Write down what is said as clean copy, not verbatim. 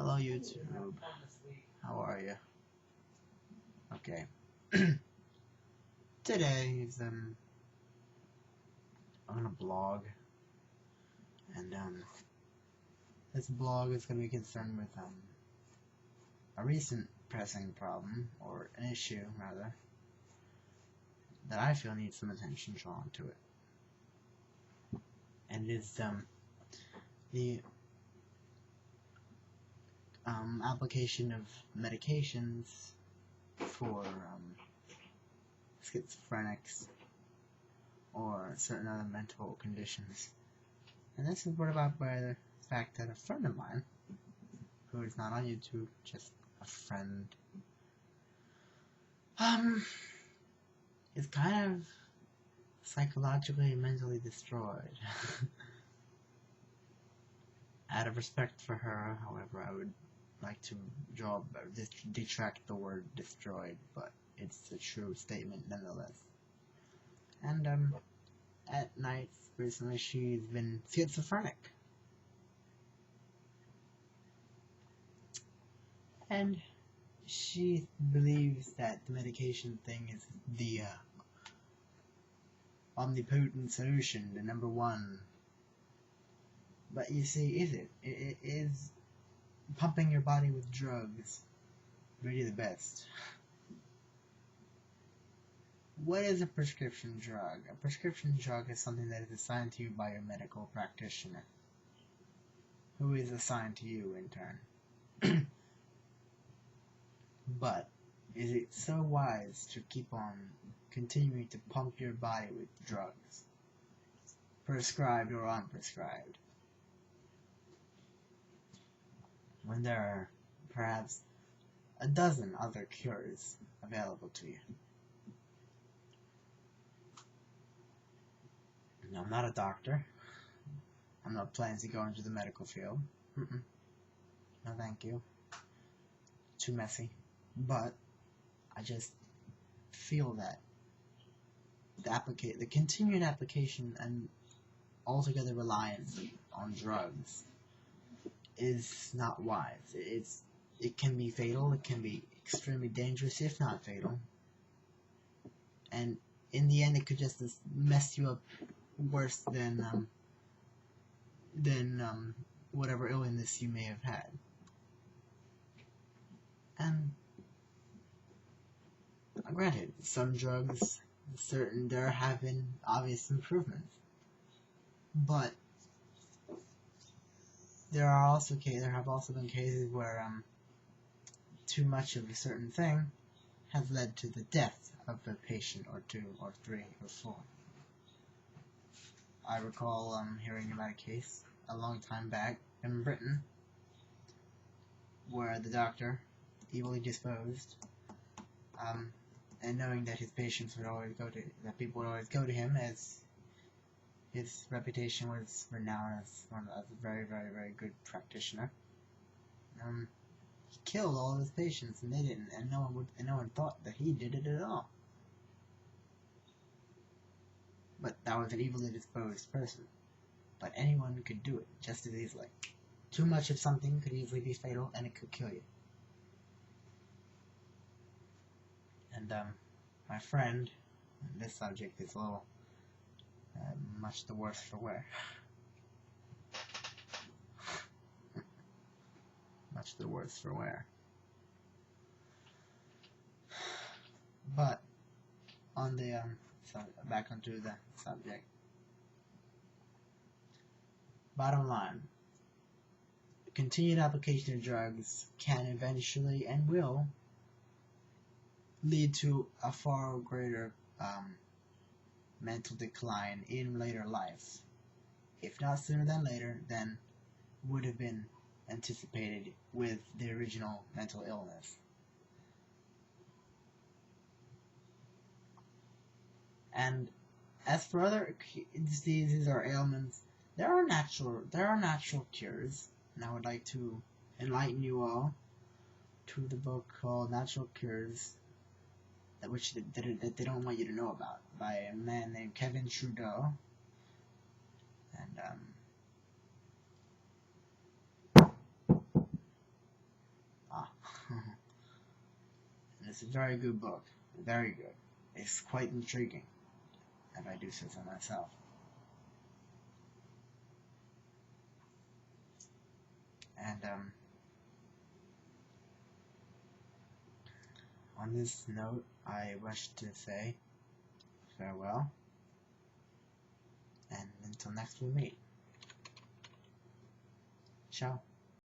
Hello YouTube, how are you? Okay, today is I'm gonna blog, and this blog is gonna be concerned with a recent pressing problem, or an issue rather, that I feel needs some attention drawn to it, and it is the application of medications for schizophrenics or certain other mental conditions. And this is brought about by the fact that a friend of mine, who is not on YouTube, just a friend, is kind of psychologically and mentally destroyed. Out of respect for her, however, I would like to detract the word destroyed, but it's a true statement nonetheless. And at night recently she's been schizophrenic, and she believes that the medication thing is the omnipotent solution, the number one. But you see, is it? Is pumping your body with drugs really the best? What is a prescription drug? A prescription drug is something that is assigned to you by your medical practitioner, who is assigned to you in turn. But is it so wise to keep on continuing to pump your body with drugs, prescribed or unprescribed, when there are perhaps a dozen other cures available to you? No, I'm not a doctor. I'm not planning to go into the medical field. No, thank you. Too messy. But I just feel that the continued application and altogether reliance on drugs is not wise. It can be fatal. It can be extremely dangerous, if not fatal. And in the end, it could just mess you up worse than whatever illness you may have had. And granted, some drugs, there have been obvious improvements, but there have also been cases where too much of a certain thing has led to the death of a patient, or two, or three, or four. I recall hearing about a case a long time back in Britain where the doctor, evilly disposed, and knowing that his patients that people would always go to him, as his reputation was renowned as a very, very, very good practitioner, he killed all of his patients, and they didn't, and no one thought that he did it at all. But that was an evilly disposed person. But anyone could do it just as easily. Too much of something could easily be fatal, and it could kill you. And my friend, this subject is a little much the worse for wear. Much the worse for wear. But on the back onto the subject. Bottom line, continued application of drugs can eventually and will lead to a far greater mental decline in later life, if not sooner than later than would have been anticipated with the original mental illness. And as for other diseases or ailments, there are natural cures, and I would like to enlighten you all to the book called Natural Cures, that they don't want you to know about, by a man named Kevin Trudeau. And And it's a very good book. Very good. It's quite intriguing, if I do say so myself. And on this note, I wish to say farewell, and until next we meet. Ciao.